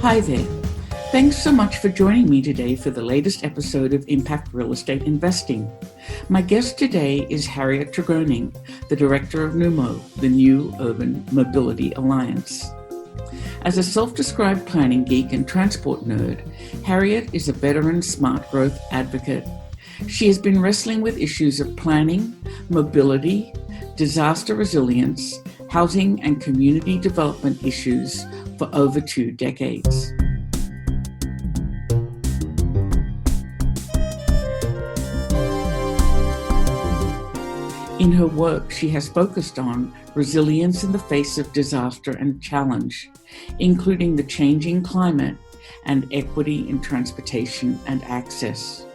Hi there. Thanks so much for joining me today for the latest episode of Impact Real Estate Investing. My guest today is Harriet Tregoning, the director of Nemo, the New Urban Mobility Alliance. As a self-described planning geek and transport nerd, Harriet is a veteran smart growth advocate. She has been wrestling with issues of planning, mobility, disaster resilience, housing and community development issues for over 2 decades. In her work, she has focused on resilience in the face of disaster and challenge, including the changing climate and equity in transportation and access.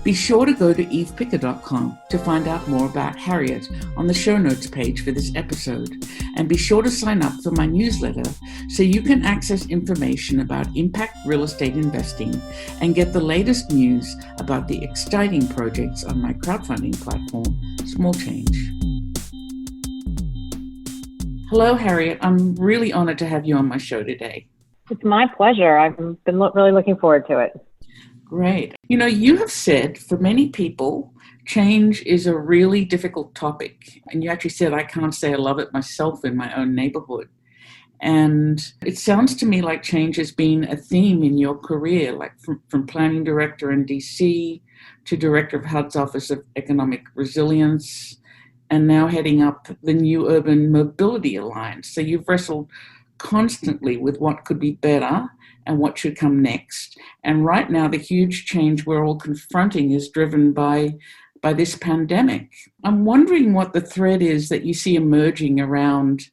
Be sure to go to evepicker.com to find out more about Harriet on the show notes page for this episode, and be sure to sign up for my newsletter so you can access information about impact real estate investing and get the latest news about the exciting projects on my crowdfunding platform, Small Change. Hello, Harriet. I'm really honored to have you on my show today. It's my pleasure. I've been really looking forward to it. Great. You have said for many people, change is a really difficult topic. And you actually said, I can't say I love it myself in my own neighborhood. And it sounds to me like change has been a theme in your career, like from planning director in DC to director of HUD's Office of Economic Resilience, and now heading up the New Urban Mobility Alliance. So you've wrestled constantly with what could be better and what should come next. And right now, the huge change we're all confronting is driven by this pandemic. I'm wondering what the thread is that you see emerging around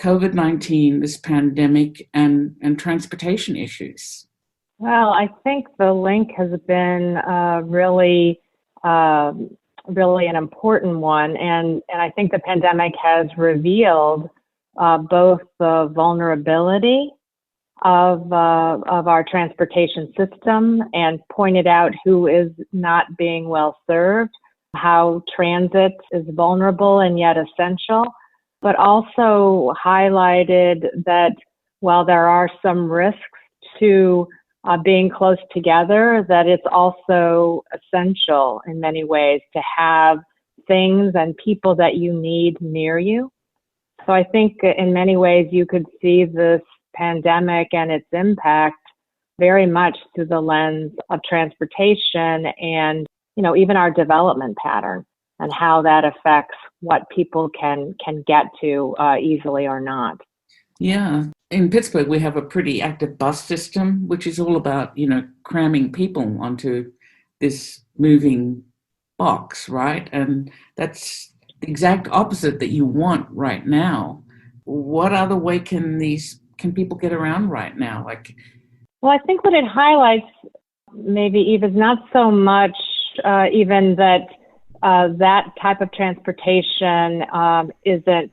COVID-19, this pandemic, and transportation issues. Well, I think the link has been really an important one. And I think the pandemic has revealed both the vulnerability of our transportation system and pointed out who is not being well served, how transit is vulnerable and yet essential, but also highlighted that while there are some risks to being close together, that it's also essential in many ways to have things and people that you need near you. So I think in many ways you could see this pandemic and its impact very much through the lens of transportation and, even our development pattern and how that affects what people can get to easily or not. Yeah. In Pittsburgh, we have a pretty active bus system, which is all about, cramming people onto this moving box, right? And that's the exact opposite that you want right now. What other way can people get around right now? Well, I think what it highlights, maybe Eve, is not so much even that that type of transportation isn't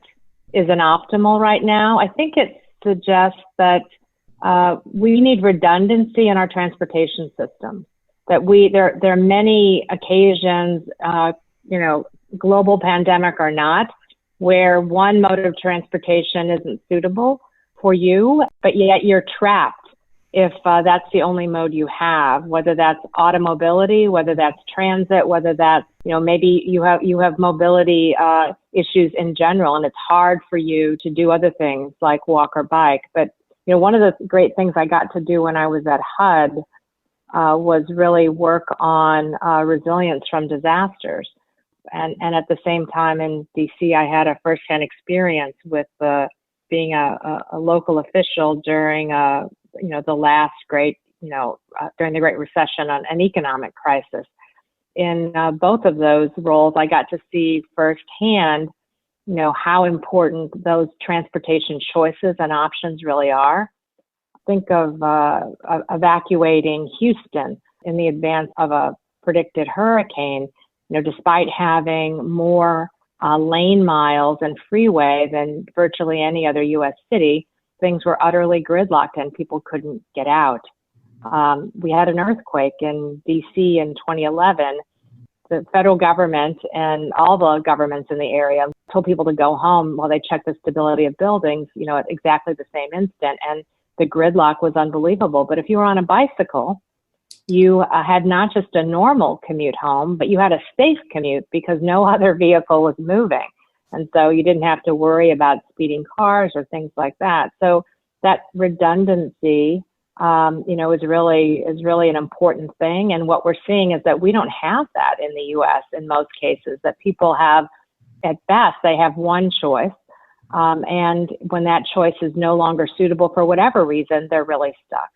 optimal right now. I think it suggests that we need redundancy in our transportation system. That there are many occasions, global pandemic or not, where one mode of transportation isn't suitable for you, but yet you're trapped if that's the only mode you have, whether that's automobility, whether that's transit, whether that's, maybe you have mobility issues in general, and it's hard for you to do other things like walk or bike. But, one of the great things I got to do when I was at HUD was really work on resilience from disasters. And at the same time in DC, I had a firsthand experience with being a local official during the last great, during the Great Recession, an economic crisis. In both of those roles, I got to see firsthand, how important those transportation choices and options really are. Think of evacuating Houston in the advance of a predicted hurricane. Despite having more lane miles and freeway than virtually any other U.S. city, things were utterly gridlocked and people couldn't get out. We had an earthquake in D.C. in 2011. The federal government and all the governments in the area told people to go home while they checked the stability of buildings, at exactly the same instant. And the gridlock was unbelievable. But if you were on a bicycle, you had not just a normal commute home, but you had a safe commute because no other vehicle was moving. And so you didn't have to worry about speeding cars or things like that. So that redundancy, is really an important thing. And what we're seeing is that we don't have that in the U.S. in most cases, that people have, at best, they have one choice. And when that choice is no longer suitable for whatever reason, they're really stuck.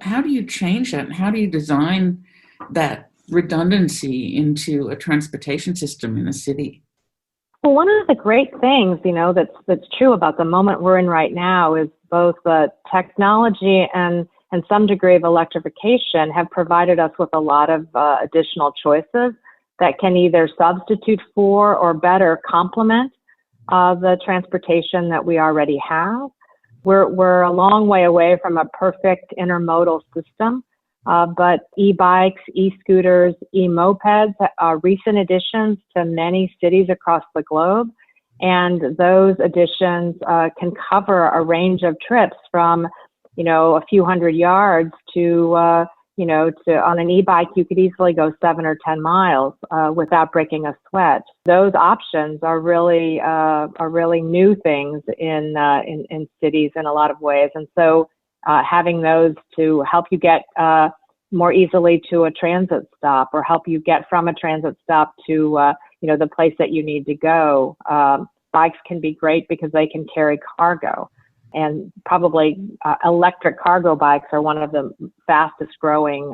How do you change that? And how do you design that redundancy into a transportation system in a city? Well, one of the great things, that's true about the moment we're in right now is both the technology and some degree of electrification have provided us with a lot of additional choices that can either substitute for or better complement the transportation that we already have. We're a long way away from a perfect intermodal system, but e-bikes, e-scooters, e-mopeds are recent additions to many cities across the globe. And those additions can cover a range of trips from, a few hundred yards to on an e-bike, you could easily go 7 or 10 miles without breaking a sweat. Those options are really new things in cities in a lot of ways. And so having those to help you get more easily to a transit stop or help you get from a transit stop to the place that you need to go. Bikes can be great because they can carry cargo. And probably electric cargo bikes are one of the fastest growing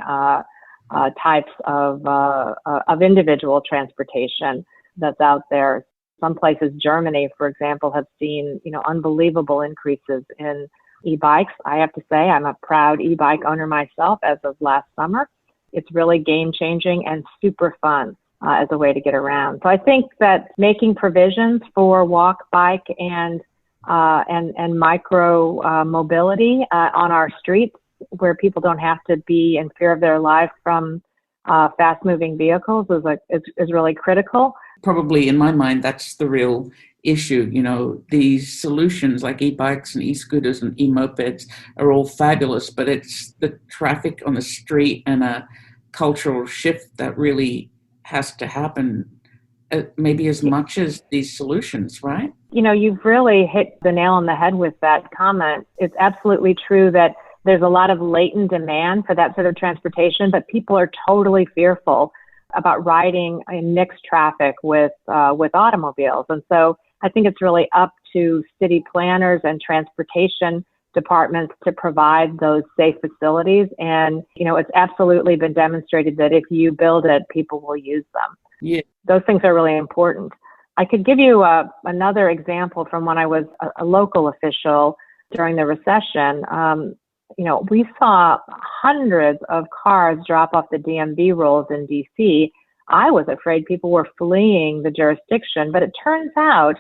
types of individual transportation that's out there. Some places, Germany, for example, have seen unbelievable increases in e-bikes. I have to say, I'm a proud e-bike owner myself as of last summer. It's really game changing and super fun as a way to get around. So I think that making provisions for walk, bike, and micro mobility on our streets where people don't have to be in fear of their life from fast moving vehicles is really critical. Probably in my mind, that's the real issue. These solutions like e-bikes and e-scooters and e-mopeds are all fabulous, but it's the traffic on the street and a cultural shift that really has to happen maybe as much as these solutions, right? You've really hit the nail on the head with that comment. It's absolutely true that there's a lot of latent demand for that sort of transportation, but people are totally fearful about riding in mixed traffic with automobiles. And so I think it's really up to city planners and transportation departments to provide those safe facilities. And, it's absolutely been demonstrated that if you build it, people will use them. Yeah. Those things are really important. I could give you another example from when I was a local official during the recession. We saw hundreds of cars drop off the DMV rolls in DC. I was afraid people were fleeing the jurisdiction, but it turns out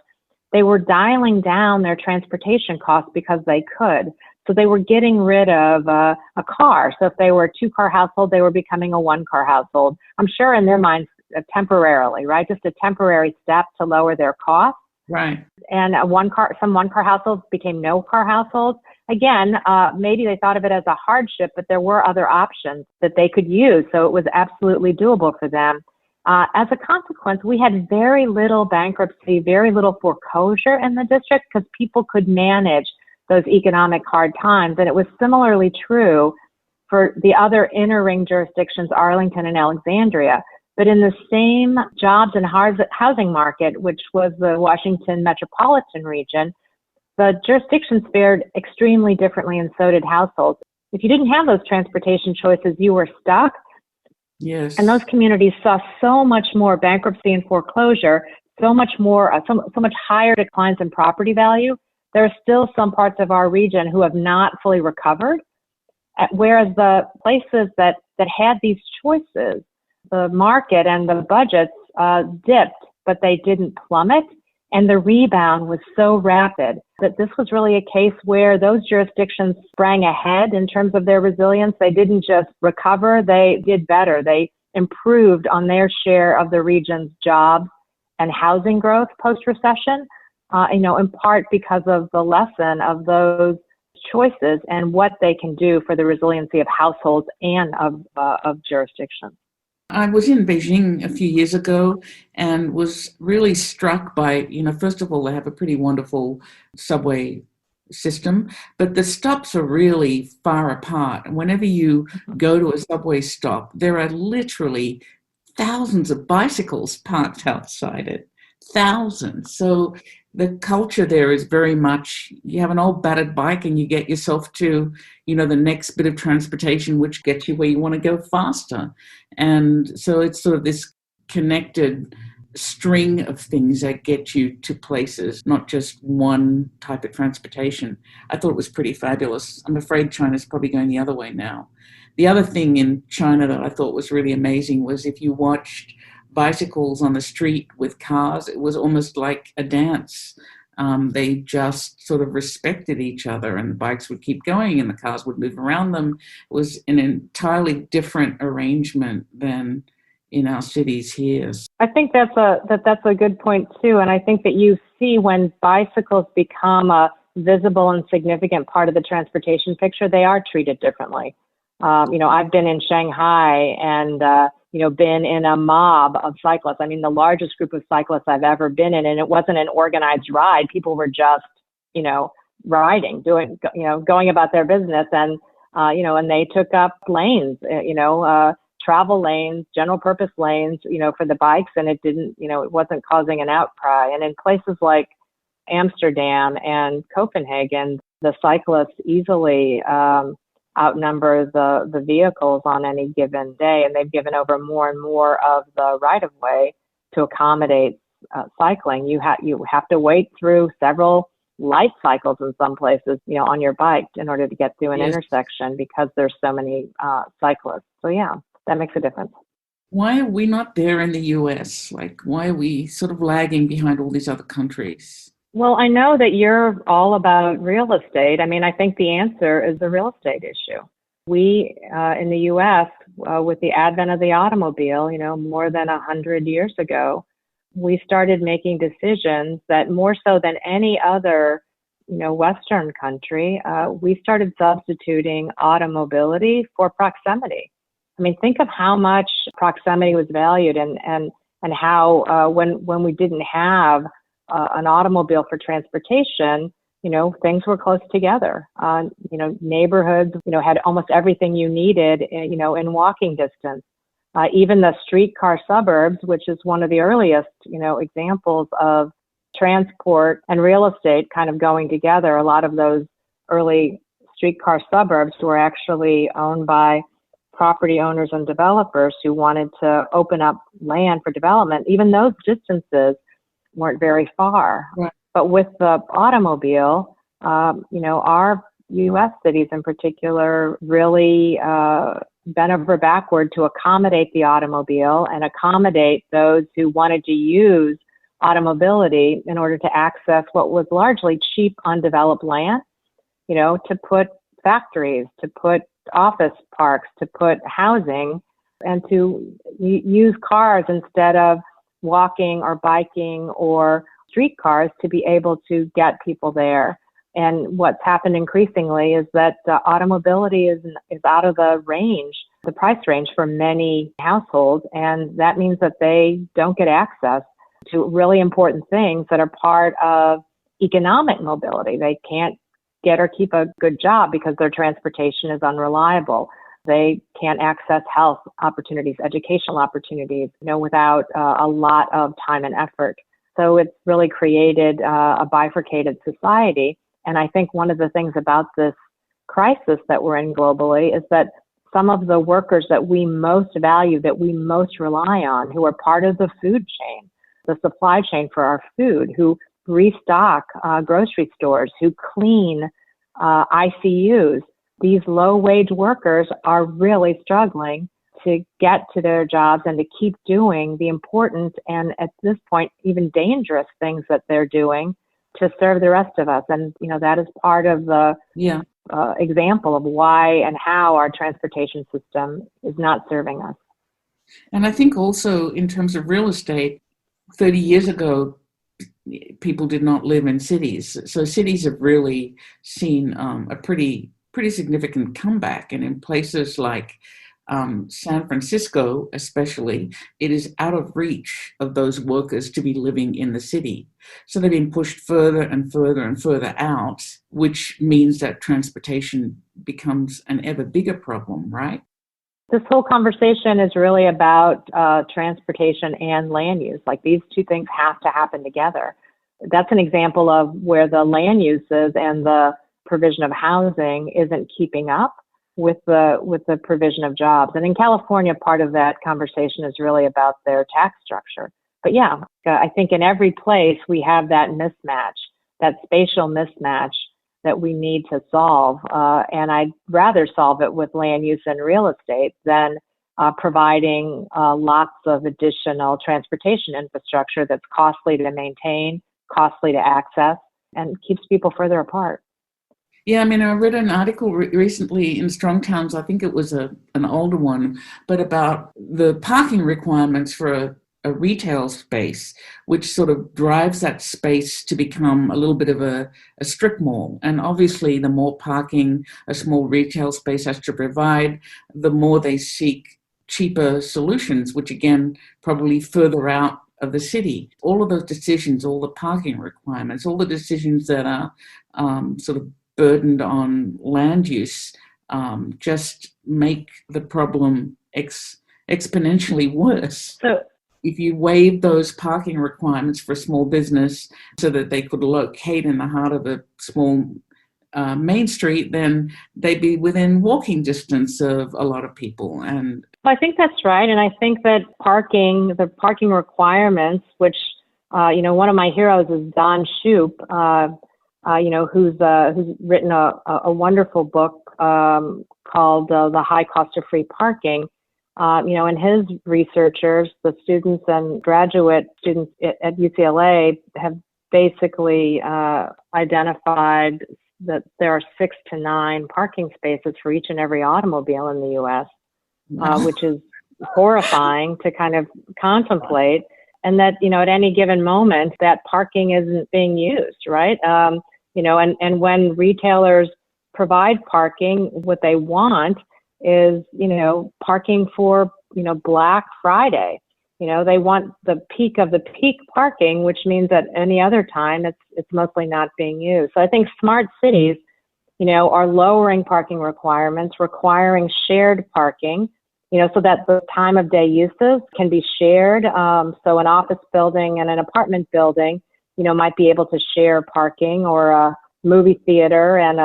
they were dialing down their transportation costs because they could. So they were getting rid of a car. So if they were a 2-car household, they were becoming a 1-car household. I'm sure in their minds, temporarily, right? Just a temporary step to lower their costs. Right. And some 1-car households became no-car households. Again, maybe they thought of it as a hardship, but there were other options that they could use. So it was absolutely doable for them. As a consequence, we had very little bankruptcy, very little foreclosure in the district because people could manage those economic hard times. And it was similarly true for the other inner ring jurisdictions, Arlington and Alexandria. But in the same jobs and housing market, which was the Washington metropolitan region, the jurisdictions fared extremely differently, and so did households. If you didn't have those transportation choices, you were stuck. Yes. And those communities saw so much more bankruptcy and foreclosure, so much higher declines in property value. There are still some parts of our region who have not fully recovered, whereas the places that had these choices, the market and the budgets dipped, but they didn't plummet. And the rebound was so rapid that this was really a case where those jurisdictions sprang ahead in terms of their resilience. They didn't just recover, they did better. They improved on their share of the region's jobs and housing growth post-recession, in part because of the lesson of those choices and what they can do for the resiliency of households and of jurisdictions. I was in Beijing a few years ago and was really struck by, first of all, they have a pretty wonderful subway system, but the stops are really far apart. And whenever you go to a subway stop, there are literally thousands of bicycles parked outside it. Thousands. So the culture there is very much, you have an old battered bike and you get yourself to, the next bit of transportation, which gets you where you want to go faster. And so it's sort of this connected string of things that get you to places, not just one type of transportation. I thought it was pretty fabulous. I'm afraid China's probably going the other way now. The other thing in China that I thought was really amazing was if you watched bicycles on the street with cars, it was almost like a dance. They just sort of respected each other, and the bikes would keep going and the cars would move around them. It was an entirely different arrangement than in our cities here. I think that's a good point too. And I think that you see when bicycles become a visible and significant part of the transportation picture, they are treated differently. I've been in Shanghai and, been in a mob of cyclists. I mean, the largest group of cyclists I've ever been in, and it wasn't an organized ride. People were just, riding, going about their business. And, and they took up lanes, travel lanes, general purpose lanes, for the bikes. And it didn't, it wasn't causing an outcry. And in places like Amsterdam and Copenhagen, the cyclists easily, outnumber the vehicles on any given day, and they've given over more and more of the right-of-way to accommodate cycling. You have to wait through several light cycles in some places, on your bike in order to get through an intersection because there's so many cyclists. So yeah, that makes a difference. Why are we not there in the US? Why are we sort of lagging behind all these other countries? Well, I know that you're all about real estate. I mean, I think the answer is the real estate issue. We, in the U.S., with the advent of the automobile, more than 100 years ago, we started making decisions that more so than any other, Western country, we started substituting automobility for proximity. I mean, think of how much proximity was valued and how when we didn't have an automobile for transportation, things were close together. Neighborhoods, had almost everything you needed, in walking distance. Even the streetcar suburbs, which is one of the earliest, examples of transport and real estate kind of going together. A lot of those early streetcar suburbs were actually owned by property owners and developers who wanted to open up land for development. Even those distances weren't very far. Right. But with the automobile, our U.S. cities in particular really bent over backward to accommodate the automobile and accommodate those who wanted to use automobility in order to access what was largely cheap, undeveloped land, to put factories, to put office parks, to put housing, and to use cars instead of walking or biking or streetcars to be able to get people there. And what's happened increasingly is that automobility is out of the price range for many households. And that means that they don't get access to really important things that are part of economic mobility. They can't get or keep a good job because their transportation is unreliable. They can't access health opportunities, educational opportunities, without a lot of time and effort. So it's really created a bifurcated society. And I think one of the things about this crisis that we're in globally is that some of the workers that we most value, that we most rely on, who are part of the food chain, the supply chain for our food, who restock grocery stores, who clean ICUs, these low-wage workers are really struggling to get to their jobs and to keep doing the important and, at this point, even dangerous things that they're doing to serve the rest of us. And, that is part of the example of why and how our transportation system is not serving us. And I think also in terms of real estate, 30 years ago, people did not live in cities. So cities have really seen a pretty significant comeback. And in places like San Francisco, especially, it is out of reach of those workers to be living in the city. So they've been pushed further and further and further out, which means that transportation becomes an ever bigger problem, right? This whole conversation is really about transportation and land use. Like, these two things have to happen together. That's an example of where the land uses and the provision of housing isn't keeping up with the provision of jobs. And in California, part of that conversation is really about their tax structure. But yeah, I think in every place we have that mismatch, that spatial mismatch that we need to solve. And I'd rather solve it with land use and real estate than providing lots of additional transportation infrastructure that's costly to maintain, costly to access, and keeps people further apart. Yeah, I mean, I read an article recently in Strong Towns, I think it was an older one, but about the parking requirements for a retail space, which sort of drives that space to become a little bit of a strip mall. And obviously, the more parking a small retail space has to provide, the more they seek cheaper solutions, which again, probably further out of the city. All of those decisions, all the parking requirements, all the decisions that are sort of burdened on land use just make the problem exponentially worse. So, if you waive those parking requirements for a small business so that they could locate in the heart of a small main street, then they'd be within walking distance of a lot of people. And I think that's right. And I think that the parking requirements, which, one of my heroes is Don Shoup, who's written a wonderful book called The High Cost of Free Parking. And his researchers, the students and graduate students at UCLA, have basically identified that there are 6 to 9 parking spaces for each and every automobile in the U.S., which is horrifying to kind of contemplate. And that, at any given moment, that parking isn't being used, right? And when retailers provide parking, what they want is, parking for, Black Friday. They want the peak of the peak parking, which means that any other time it's mostly not being used. So I think smart cities, are lowering parking requirements, requiring shared parking, so that the time of day uses can be shared. So an office building and an apartment building, might be able to share parking, or a movie theater and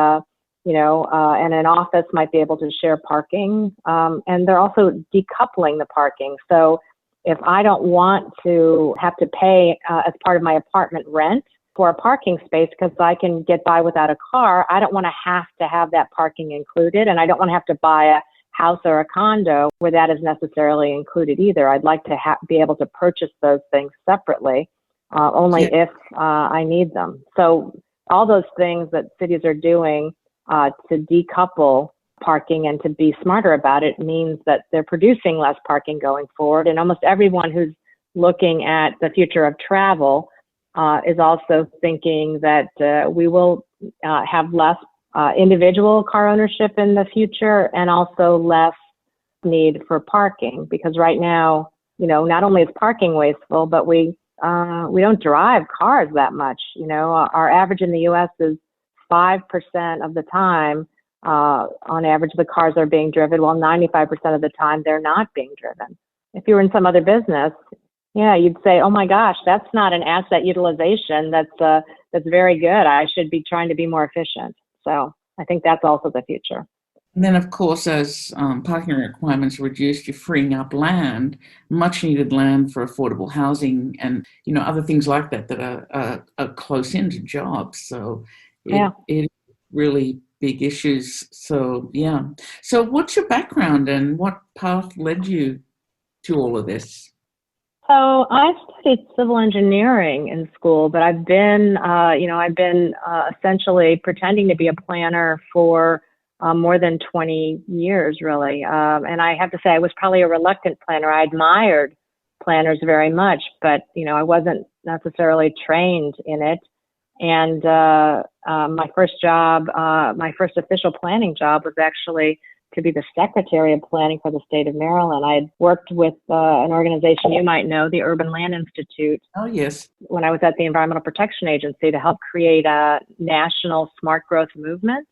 and an office might be able to share parking. And they're also decoupling the parking. So if I don't want to have to pay as part of my apartment rent for a parking space because I can get by without a car, I don't want to have that parking included. And I don't want to have to buy a house or a condo where that is necessarily included either. I'd like to be able to purchase those things separately, only if I need them. So all those things that cities are doing to decouple parking and to be smarter about it means that they're producing less parking going forward. And almost everyone who's looking at the future of travel is also thinking that we will have less individual car ownership in the future, and also less need for parking, because right now, not only is parking wasteful, but we don't drive cars that much. Our average in the U.S. is 5% of the time, on average, the cars are being driven, while 95% of the time they're not being driven. If you were in some other business, you'd say, oh my gosh, that's not an asset utilization. That's very good. I should be trying to be more efficient. So I think that's also the future. And then, of course, as parking requirements are reduced, you're freeing up land, much needed land for affordable housing and, other things like that are close into jobs. So it really big issues. So, yeah. So what's your background and what path led you to all of this? So I studied civil engineering in school, but I've been essentially pretending to be a planner for more than 20 years, really. And I have to say, I was probably a reluctant planner. I admired planners very much, but, I wasn't necessarily trained in it. And my first job, my first official planning job was actually to be the Secretary of Planning for the state of Maryland. I had worked with an organization you might know, the Urban Land Institute. Oh, yes. When I was at the Environmental Protection Agency to help create a national smart growth movement,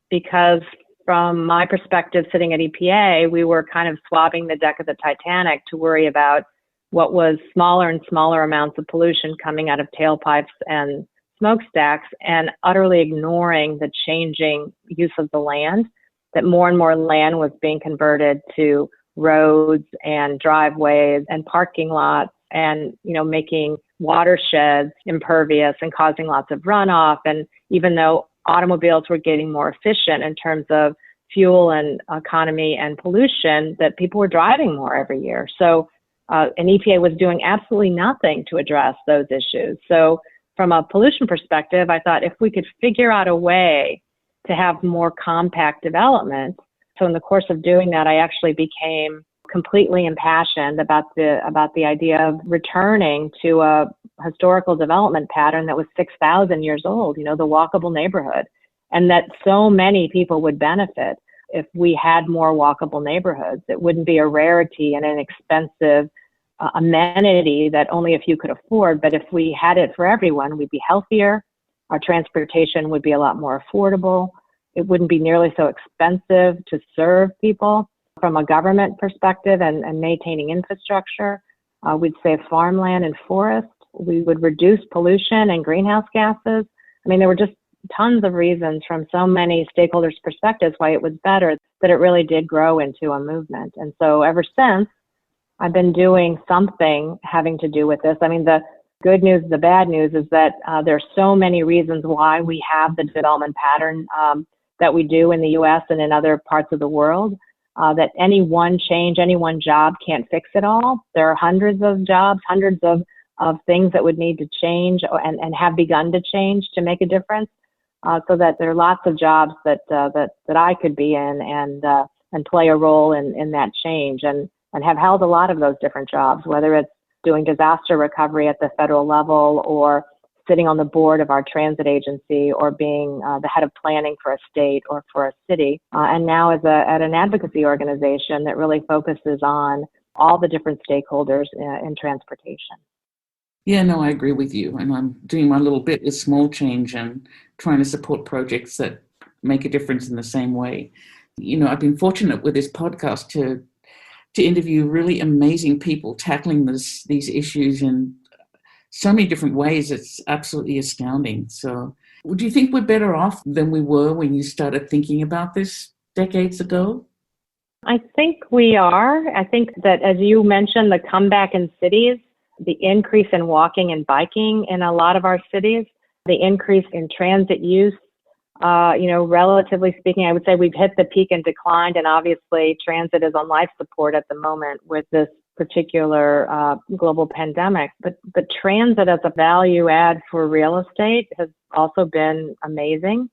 because from my perspective, sitting at EPA, we were kind of swabbing the deck of the Titanic to worry about what was smaller and smaller amounts of pollution coming out of tailpipes and smokestacks, and utterly ignoring the changing use of the land, that more and more land was being converted to roads and driveways and parking lots, and, making watersheds impervious and causing lots of runoff. And even though automobiles were getting more efficient in terms of fuel and economy and pollution, that people were driving more every year. So, and EPA was doing absolutely nothing to address those issues. So from a pollution perspective, I thought if we could figure out a way to have more compact development. So in the course of doing that, I actually became completely impassioned about the idea of returning to a historical development pattern that was 6,000 years old, the walkable neighborhood, and that so many people would benefit if we had more walkable neighborhoods. It wouldn't be a rarity and an expensive amenity that only a few could afford, but if we had it for everyone, we'd be healthier. Our transportation would be a lot more affordable. It wouldn't be nearly so expensive to serve people from a government perspective and maintaining infrastructure. We'd save farmland and forest. We would reduce pollution and greenhouse gases. I mean, there were just tons of reasons from so many stakeholders' perspectives why it was better, that it really did grow into a movement. And so ever since, I've been doing something having to do with this. I mean, the good news, the bad news is that there's so many reasons why we have the development pattern that we do in the U.S. and in other parts of the world, that any one change, any one job can't fix it all. There are hundreds of jobs, hundreds of things that would need to change and have begun to change to make a difference. So that there are lots of jobs that I could be in and play a role in that change, and have held a lot of those different jobs, whether it's doing disaster recovery at the federal level, or sitting on the board of our transit agency, or being the head of planning for a state or for a city, and now at an advocacy organization that really focuses on all the different stakeholders in transportation. Yeah, no, I agree with you. And I'm doing my little bit with small change and trying to support projects that make a difference in the same way. I've been fortunate with this podcast to interview really amazing people tackling these issues in so many different ways. It's absolutely astounding. So do you think we're better off than we were when you started thinking about this decades ago? I think we are. I think that, as you mentioned, the comeback in cities, the increase in walking and biking in a lot of our cities, the increase in transit use, relatively speaking, I would say we've hit the peak and declined, and obviously transit is on life support at the moment with this particular global pandemic. But transit as a value add for real estate has also been amazing.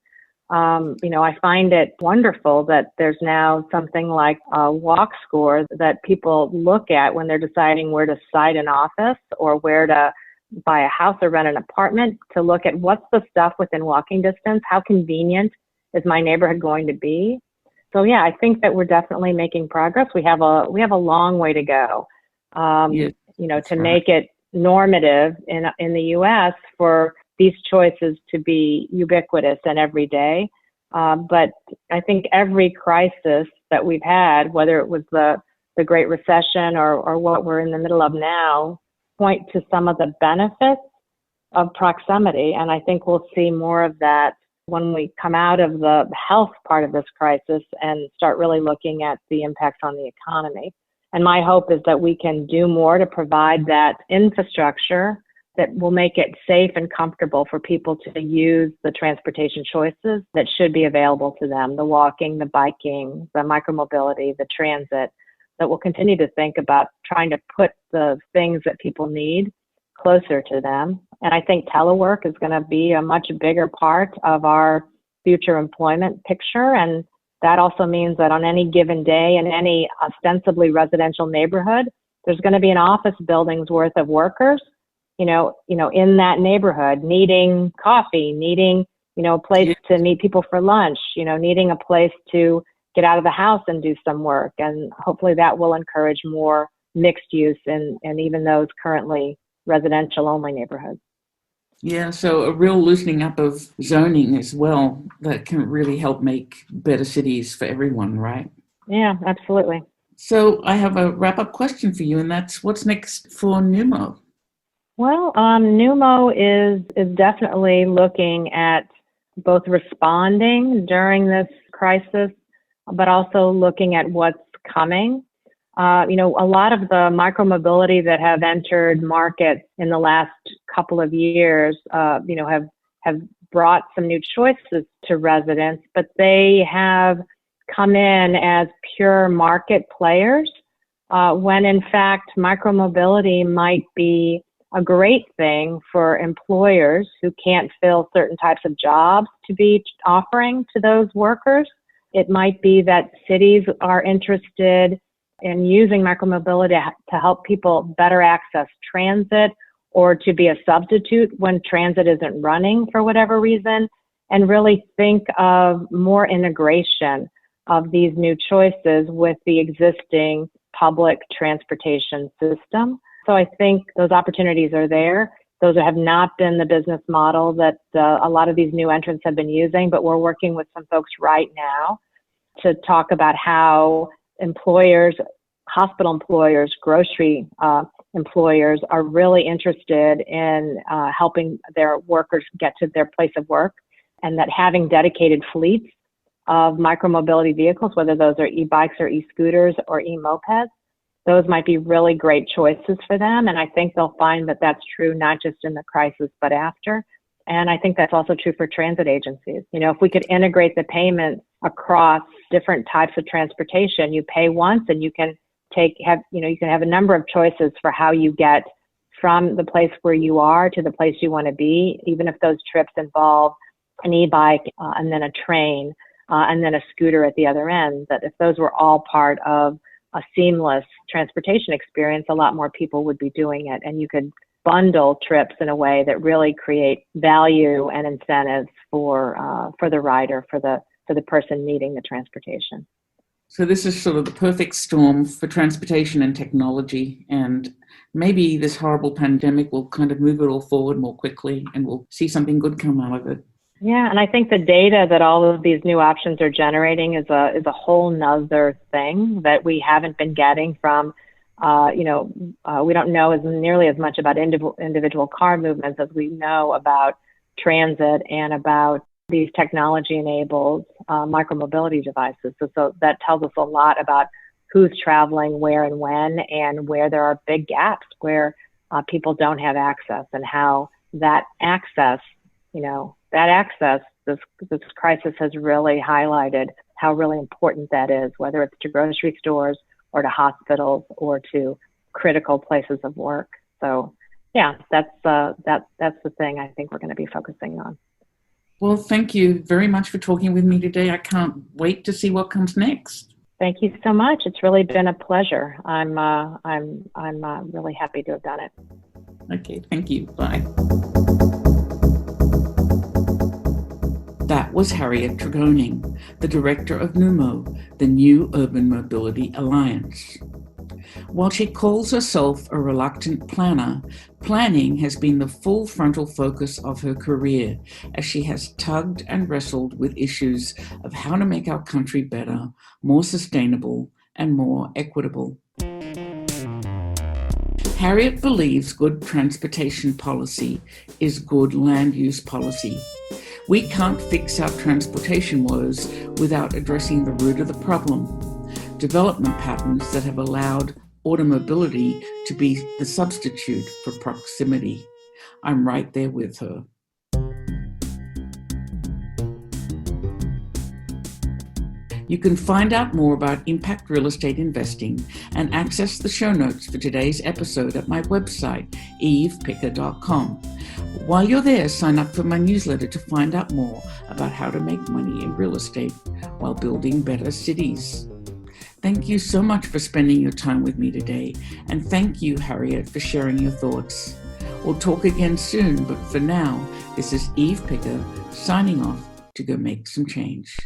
I find it wonderful that there's now something like a walk score that people look at when they're deciding where to site an office or where to buy a house or rent an apartment, to look at what's the stuff within walking distance, how convenient is my neighborhood going to be. So yeah, I think that we're definitely making progress. We have a long way to go, to make it normative in the U.S. for these choices to be ubiquitous and everyday. But I think every crisis that we've had, whether it was the Great Recession or what we're in the middle of now, point to some of the benefits of proximity. And I think we'll see more of that when we come out of the health part of this crisis and start really looking at the impacts on the economy. And my hope is that we can do more to provide that infrastructure that will make it safe and comfortable for people to use the transportation choices that should be available to them, the walking, the biking, the micromobility, the transit, that we'll continue to think about trying to put the things that people need closer to them. And I think telework is going to be a much bigger part of our future employment picture. And that also means that on any given day in any ostensibly residential neighborhood, there's going to be an office building's worth of workers, in that neighborhood, needing coffee, needing, a place to meet people for lunch, needing a place to get out of the house and do some work. And hopefully that will encourage more mixed use and even those currently residential only neighborhoods. Yeah, so a real loosening up of zoning as well that can really help make better cities for everyone, right? Yeah, absolutely. So I have a wrap-up question for you, and that's what's next for Nemo? Well, Nemo is definitely looking at both responding during this crisis, but also looking at what's coming. A lot of the micromobility that have entered markets in the last couple of years, have brought some new choices to residents, but they have come in as pure market players, when in fact micromobility might be a great thing for employers who can't fill certain types of jobs to be offering to those workers. It might be that cities are interested in using micromobility to help people better access transit or to be a substitute when transit isn't running for whatever reason, and really think of more integration of these new choices with the existing public transportation system. So I think those opportunities are there. Those have not been the business model that a lot of these new entrants have been using, but we're working with some folks right now to talk about how employers, hospital employers, grocery employers are really interested in helping their workers get to their place of work, and that having dedicated fleets of micromobility vehicles, whether those are e-bikes or e-scooters or e-mopeds, those might be really great choices for them. And I think they'll find that that's true not just in the crisis, but after. And I think that's also true for transit agencies. If we could integrate the payment across different types of transportation, you pay once and you can you can have a number of choices for how you get from the place where you are to the place you want to be, even if those trips involve an e-bike and then a train and then a scooter at the other end. That if those were all part of a seamless transportation experience, a lot more people would be doing it. And you could bundle trips in a way that really create value and incentives for the rider, for the person needing the transportation. So this is sort of the perfect storm for transportation and technology, and maybe this horrible pandemic will kind of move it all forward more quickly and we'll see something good come out of it. Yeah, and I think the data that all of these new options are generating is a whole nother thing that we haven't been getting from, we don't know nearly as much about individual car movements as we know about transit and about these technology-enabled micromobility devices. So that tells us a lot about who's traveling where and when, and where there are big gaps where people don't have access, and how that access, this crisis has really highlighted how really important that is, whether it's to grocery stores or to hospitals or to critical places of work. So yeah, that's the thing I think we're going to be focusing on. Well, thank you very much for talking with me today. I can't wait to see what comes next. Thank you so much. It's really been a pleasure. I'm really happy to have done it. Okay, thank you. Bye. That was Harriet Tregoning, the director of Nemo, the New Urban Mobility Alliance. While she calls herself a reluctant planner, planning has been the full frontal focus of her career, as she has tugged and wrestled with issues of how to make our country better, more sustainable, and more equitable. Harriet believes good transportation policy is good land use policy. We can't fix our transportation woes without addressing the root of the problem: development patterns that have allowed automobility to be the substitute for proximity. I'm right there with her. You can find out more about impact real estate investing and access the show notes for today's episode at my website, evepicker.com. While you're there, sign up for my newsletter to find out more about how to make money in real estate while building better cities. Thank you so much for spending your time with me today. And thank you, Harriet, for sharing your thoughts. We'll talk again soon, but for now, this is Eve Picker signing off to go make some change.